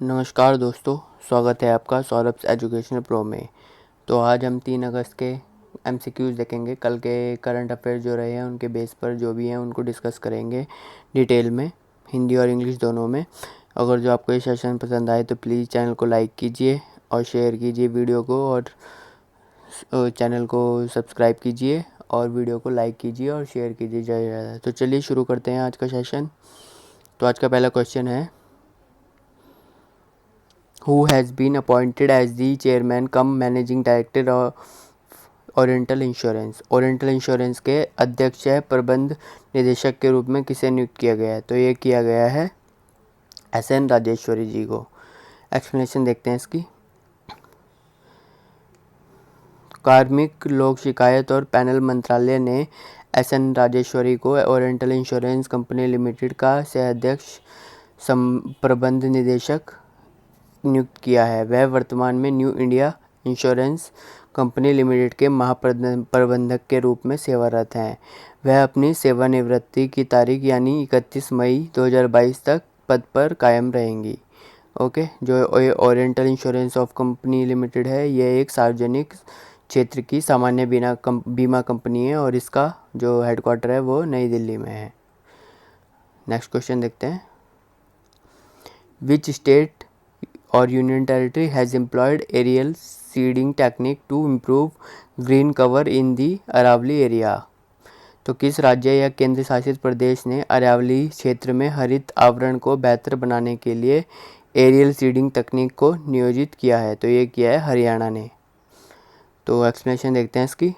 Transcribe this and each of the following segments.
नमस्कार दोस्तों, स्वागत है आपका सौरभ एजुकेशनल प्रो में। तो आज हम 3 अगस्त के एमसीक्यूज़ देखेंगे। कल के करंट अफेयर जो रहे हैं उनके बेस पर जो भी हैं उनको डिस्कस करेंगे डिटेल में, हिंदी और इंग्लिश दोनों में। अगर जो आपको ये सेशन पसंद आए तो प्लीज़ चैनल को लाइक कीजिए और शेयर कीजिए वीडियो को, और चैनल को सब्सक्राइब कीजिए और वीडियो को लाइक कीजिए और शेयर कीजिए ज़्यादा से ज़्यादा। तो चलिए शुरू करते हैं आज का सेशन। तो आज का पहला क्वेश्चन है, who has been appointed as the chairman cum managing director of oriental insurance. Oriental insurance के अध्यक्ष है प्रबंध निदेशक के रूप में किसे नियुक्त किया गया है? तो ये किया गया है SN राजेश्वरी जी को। एक्सप्लेनेशन देखते हैं इसकी। कार्मिक लोक शिकायत और पैनल मंत्रालय ने SN राजेश्वरी को ओरिएंटल इंश्योरेंस कंपनी लिमिटेड का सह अध्यक्ष प्रबंध निदेशक नियुक्त किया है। वह वर्तमान में new India insurance company limited के महाप्रबंधक के रूप में सेवारत हैं। वह अपनी सेवानिवृत्ति की तारीख यानी 31 मई 2022 तक पद पर कायम रहेंगी। ओके, जो oriental insurance of company limited है, यह एक सार्वजनिक क्षेत्र की सामान्य बीमा कंपनी है और इसका जो हेडक्वार्टर है वो नई दिल्ली में है। नेक्स्ट क्वेश्चन देखते हैं। विच स्टेट और union territory has employed aerial seeding technique to improve green cover in the Aravalli area. तो किस राज्य या केंद्र शासित प्रदेश ने अरावली क्षेत्र में हरित आवरण को बेहतर बनाने के लिए एरियल सीडिंग तकनीक को नियोजित किया है? तो ये किया है हरियाणा ने। तो एक्सप्लेनेशन देखते हैं इसकी।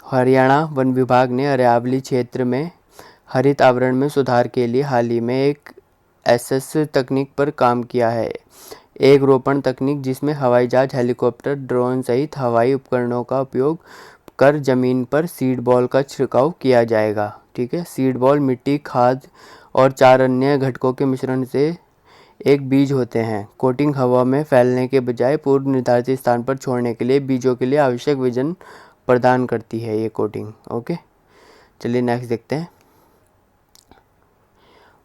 हरियाणा वन विभाग ने अरावली क्षेत्र में हरित आवरण में सुधार के लिए हाल ही में एक एसएस तकनीक पर काम किया है। एक रोपण तकनीक जिसमें हवाई जहाज, हेलीकॉप्टर, ड्रोन सहित हवाई उपकरणों का उपयोग कर जमीन पर सीड बॉल का छिड़काव किया जाएगा। ठीक है, सीड बॉल मिट्टी, खाद और 4 अन्य घटकों के मिश्रण से एक बीज होते हैं। कोटिंग हवा में फैलने के बजाय पूर्व निर्धारित स्थान पर छोड़ने के लिए बीजों के लिए आवश्यक वजन प्रदान करती है ये कोटिंग। ओके, चलिए नेक्स्ट देखते हैं।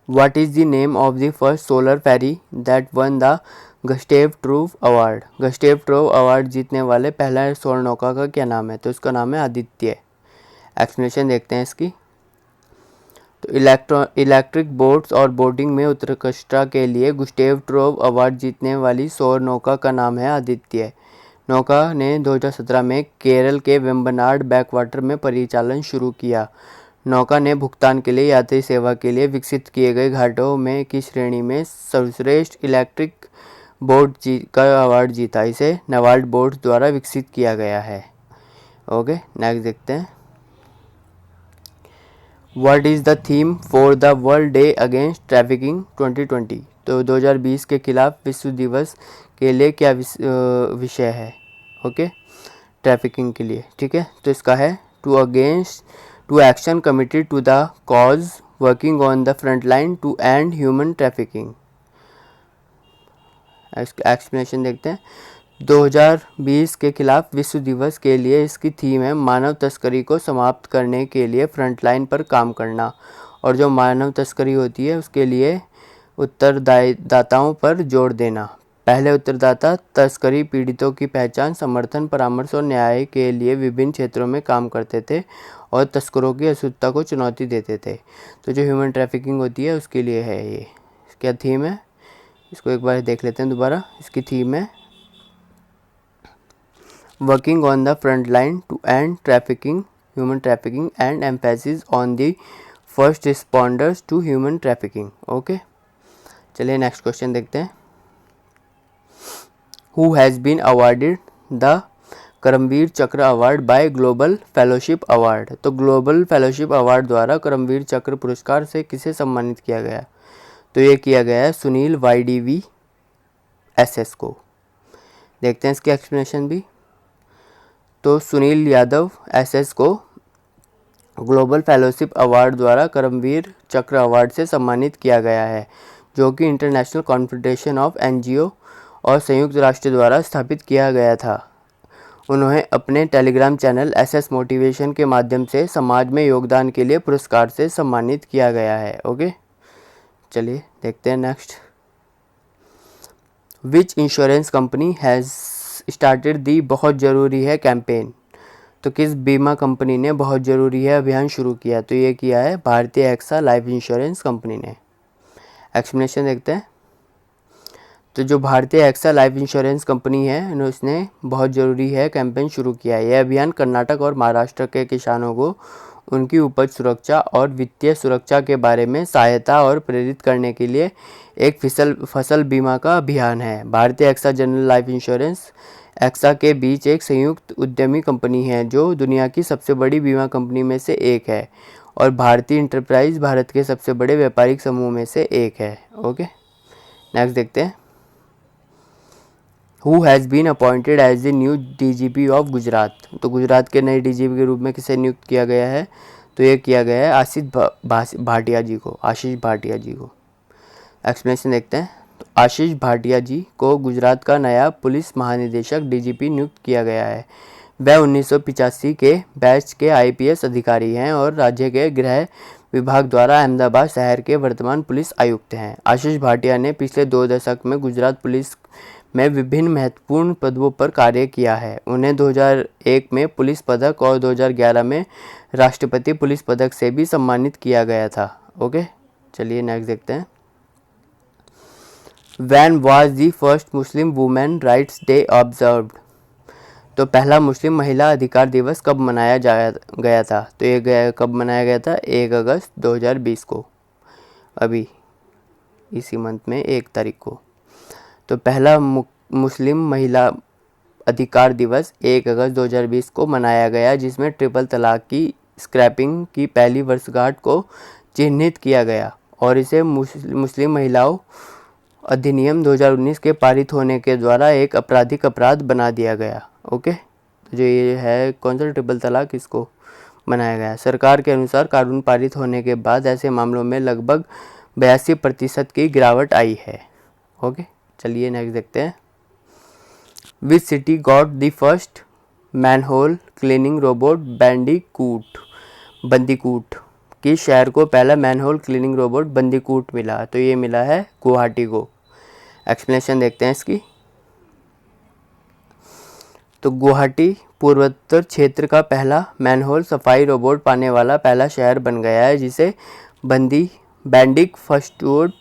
What is the name of the first solar ferry that won the Gustav Troop Award? Gustav Troop award जीतने वाले पहला सौर नौका का क्या नाम है? तो इसका नाम है आदित्य। एक्सप्लेनेशन देखते हैं इसकी। तो इलेक्ट्रिक बोट्स और बोटिंग में उत्कृष्टता के लिए गुस्टेव ट्रोव अवार्ड जीतने वाली सौर नौका का नाम है आदित्य। नौका ने 2017 में केरल के वेम्बनाड बैकवाटर में परिचालन शुरू किया। नौका ने भुगतान के लिए यात्री सेवा के लिए विकसित किए गए घाटों में की श्रेणी में सर्वश्रेष्ठ इलेक्ट्रिक बोट का अवार्ड जीता। इसे नवाल्ड बोट द्वारा विकसित किया गया है। ओके, नेक्स्ट देखते हैं। What is the theme for the world day against trafficking 2020? तो 2020 के खिलाफ विश्व दिवस के लिए क्या विषय है? ओके, ट्रैफिकिंग के लिए। ठीक है, तो इसका है to action committed to the cause working on the front line to end human trafficking. Explanation देखते हैं। 2020 के खिलाफ विश्व दिवस के लिए इसकी थीम है मानव तस्करी को समाप्त करने के लिए फ्रंट लाइन पर काम करना। और जो मानव तस्करी होती है उसके लिए उत्तरदाताओं पर जोर देना। पहले उत्तरदाता तस्करी पीड़ितों की पहचान, समर्थन, परामर्श और न्याय के लिए विभिन्न क्षेत्रों में काम करते थे और तस्करों की अशुद्धता को चुनौती देते थे। तो जो ह्यूमन ट्रैफिकिंग होती है उसके लिए है ये। क्या थीम है, इसको एक बार देख लेते हैं दोबारा। इसकी थीम है working on the front line to end trafficking, human trafficking and emphasis on the first responders to human trafficking. Okay, चलिए नेक्स्ट क्वेश्चन देखते हैं। Who has been awarded the Karmaveer Chakra award by global fellowship award? तो global fellowship award द्वारा करमवीर चक्र पुरस्कार से किसे सम्मानित किया गया? तो ये किया गया है सुनील YDV SS को। देखते हैं इसकी एक्सप्लेनेशन भी। तो सुनील यादव SS को ग्लोबल फेलोशिप अवार्ड द्वारा करमवीर चक्र अवार्ड से सम्मानित किया गया है, जो कि इंटरनेशनल कॉन्फेडरेशन ऑफ NGO और संयुक्त राष्ट्र द्वारा स्थापित किया गया था। उन्हें अपने टेलीग्राम चैनल SS मोटिवेशन के माध्यम से समाज में योगदान के लिए पुरस्कार से सम्मानित किया गया है। ओके, चलिए देखते हैं next. Which insurance company has started the बहुत ज़रूरी है कैंपेन। तो किस बीमा कंपनी ने बहुत ज़रूरी है अभियान शुरू किया? तो ये किया है भारतीय एक्सा लाइफ इंश्योरेंस कंपनी ने। एक्सप्लेनेशन देखते हैं। तो जो भारतीय एक्सा लाइफ इंश्योरेंस कंपनी है उसने बहुत ज़रूरी है कैंपेन शुरू किया है। यह अभियान कर्नाटक और महाराष्ट्र के किसानों को उनकी उपज सुरक्षा और वित्तीय सुरक्षा के बारे में सहायता और प्रेरित करने के लिए एक फसल बीमा का अभियान है। भारतीय AXA general life insurance AXA के बीच एक संयुक्त उद्यमी कंपनी है जो दुनिया की सबसे बड़ी बीमा कंपनी में से एक है और भारतीय इंटरप्राइज भारत के सबसे बड़े व्यापारिक समूह में से एक है। ओके, नेक्स्ट देखते हैं। Who has been appointed as the new DGP of Gujarat. तो गुजरात के नए डीजीपी के रूप में किसे नियुक्त किया गया है? तो ये किया गया है आशीष भाटिया जी को। एक्सप्लेनेशन देखते हैं। तो आशीष भाटिया जी को गुजरात का नया पुलिस महानिदेशक डीजीपी नियुक्त किया गया है। वह 1985 के बैच के आईपीएस अधिकारी हैं और राज्य के गृह विभाग द्वारा अहमदाबाद शहर के वर्तमान पुलिस आयुक्त हैं। आशीष भाटिया ने पिछले 2 दशक में गुजरात पुलिस में विभिन्न महत्वपूर्ण पदों पर कार्य किया है। उन्हें 2001 में पुलिस पदक और 2011 में राष्ट्रपति पुलिस पदक से भी सम्मानित किया गया था। ओके, चलिए नेक्स्ट देखते हैं। When was the first Muslim Women Rights Day observed? तो पहला मुस्लिम महिला अधिकार दिवस कब मनाया गया था? तो ये कब मनाया गया था? 1 अगस्त 2020 को, अभी इसी मंथ में 1 तारीख को। तो पहला मुस्लिम महिला अधिकार दिवस 1 अगस्त 2020 को मनाया गया, जिसमें ट्रिपल तलाक की स्क्रैपिंग की पहली वर्षगांठ को चिन्हित किया गया और इसे मुस्लिम महिलाओं अधिनियम 2019 के पारित होने के द्वारा एक आपराधिक अपराध बना दिया गया। ओके, तो जो ये है कौन सा ट्रिपल तलाक, इसको बनाया गया। सरकार के अनुसार कानून पारित होने के बाद ऐसे मामलों में लगभग 82% की गिरावट आई है। ओके, चलिए नेक्स्ट देखते हैं। Which city got the first manhole cleaning robot Bandicoot. किस शहर को पहला मैनहोल क्लीनिंग रोबोट बंदीकूट मिला? तो ये मिला है गुवाहाटी को। एक्सप्लेनेशन देखते हैं इसकी। तो गुवाहाटी पूर्वोत्तर क्षेत्र का पहला मैनहोल सफाई रोबोट पाने वाला पहला शहर बन गया है, जिसे बैंडिक फर्स्टवुड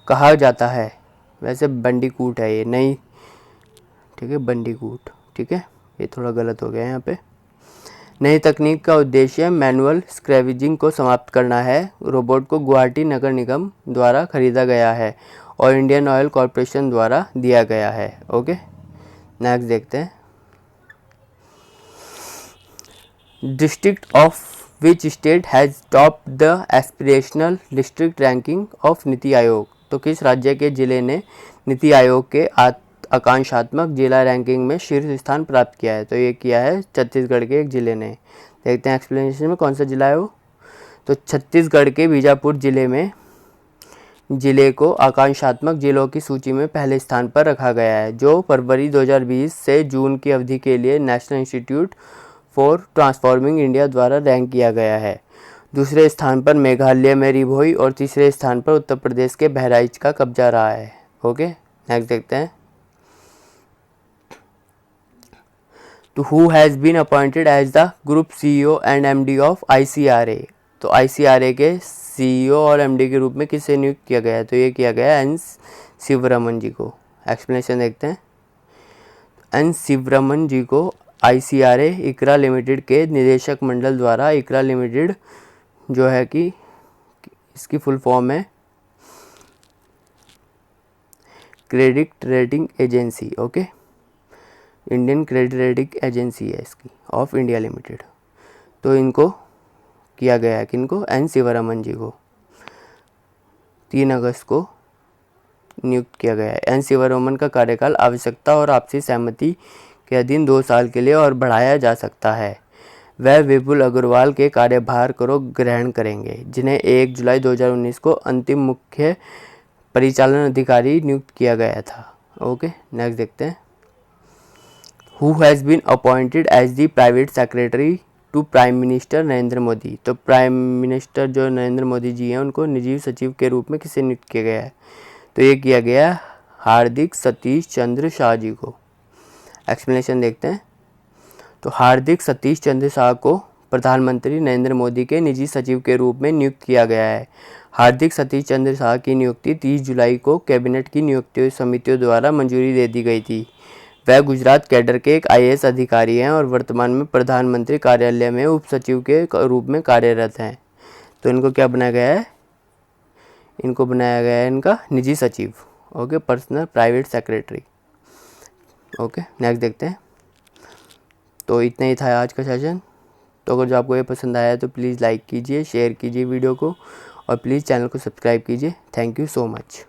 कहा जाता है। वैसे बंदीकूट है ये, नहीं, ठीक है, बंदीकूट, ठीक है, ये थोड़ा गलत हो गया है यहाँ पे। नई तकनीक का उद्देश्य मैनुअल स्क्रैवेजिंग को समाप्त करना है। रोबोट को गुवाहाटी नगर निगम द्वारा खरीदा गया है और इंडियन ऑयल कॉरपोरेशन द्वारा दिया गया है। ओके, नेक्स्ट देखते हैं। District of which state has top the aspirational district ranking of NITI Aayog. तो किस राज्य के जिले ने नीति आयोग के आकांक्षात्मक जिला रैंकिंग में शीर्ष स्थान प्राप्त किया है? तो ये किया है छत्तीसगढ़ के एक जिले ने। देखते हैं एक्सप्लेनेशन में कौन सा जिला है वो। तो छत्तीसगढ़ के बीजापुर जिले को आकांक्षात्मक जिलों की सूची में पहले स्थान पर रखा गया है, जो फरवरी 2020 से जून की अवधि के लिए national institute for transforming India द्वारा रैंक किया गया है। दूसरे स्थान पर मेघालय में रिभोई और तीसरे स्थान पर उत्तर प्रदेश के बहराइच का कब्जा रहा है। ओके, नेक्स्ट देखते हैं। तो who has been appointed as the group CEO and MD of ICRA. तो आईसीआरए के सीईओ और एमडी के रूप में किसे नियुक्त किया गया है? तो ये किया गया एन शिवरमन जी को। एक्सप्लेनेशन देखते हैं। एन शिवरमन जी को आईसीआरए इकरा लिमिटेड के निदेशक मंडल द्वारा, इकरा लिमिटेड जो है कि इसकी फुल फॉर्म है credit rating agency. Okay, Indian credit rating agency है इसकी, ऑफ इंडिया लिमिटेड। तो इनको किया गया है, किनको? एन शिवरमन जी को 3 अगस्त को नियुक्त किया गया है। एन शिवरमन का कार्यकाल आवश्यकता और आपसी सहमति के अधीन 2 साल के लिए और बढ़ाया जा सकता है। वह विपुल अग्रवाल के कार्यभार को ग्रहण करेंगे, जिन्हें 1 जुलाई 2019 को अंतिम मुख्य परिचालन अधिकारी नियुक्त किया गया था। ओके, नेक्स्ट देखते हैं। Who has been appointed as the private secretary to prime minister Narendra Modi. तो प्राइम मिनिस्टर जो नरेंद्र मोदी जी हैं, उनको निजी सचिव के रूप में किसे नियुक्त किया गया है? तो ये किया गया हार्दिक सतीश चंद्र शाह जी को। एक्सप्लेनेशन देखते हैं। तो हार्दिक सतीश चंद्र शाह को प्रधानमंत्री नरेंद्र मोदी के निजी सचिव के रूप में नियुक्त किया गया है। हार्दिक सतीश चंद्र शाह की नियुक्ति 30 जुलाई को कैबिनेट की नियुक्ति समितियों द्वारा मंजूरी दे दी गई थी। वह गुजरात कैडर के एक IAS अधिकारी हैं और वर्तमान में प्रधानमंत्री कार्यालय में उप सचिव के रूप में कार्यरत हैं। तो इनको क्या बनाया गया है? इनको बनाया गया है इनका निजी सचिव। Okay, personal private secretary. Okay, next देखते हैं। तो इतना ही था आज का सेशन। तो अगर जो आपको ये पसंद आया तो प्लीज़ लाइक कीजिए, शेयर कीजिए वीडियो को और प्लीज़ चैनल को सब्सक्राइब कीजिए। Thank you so much.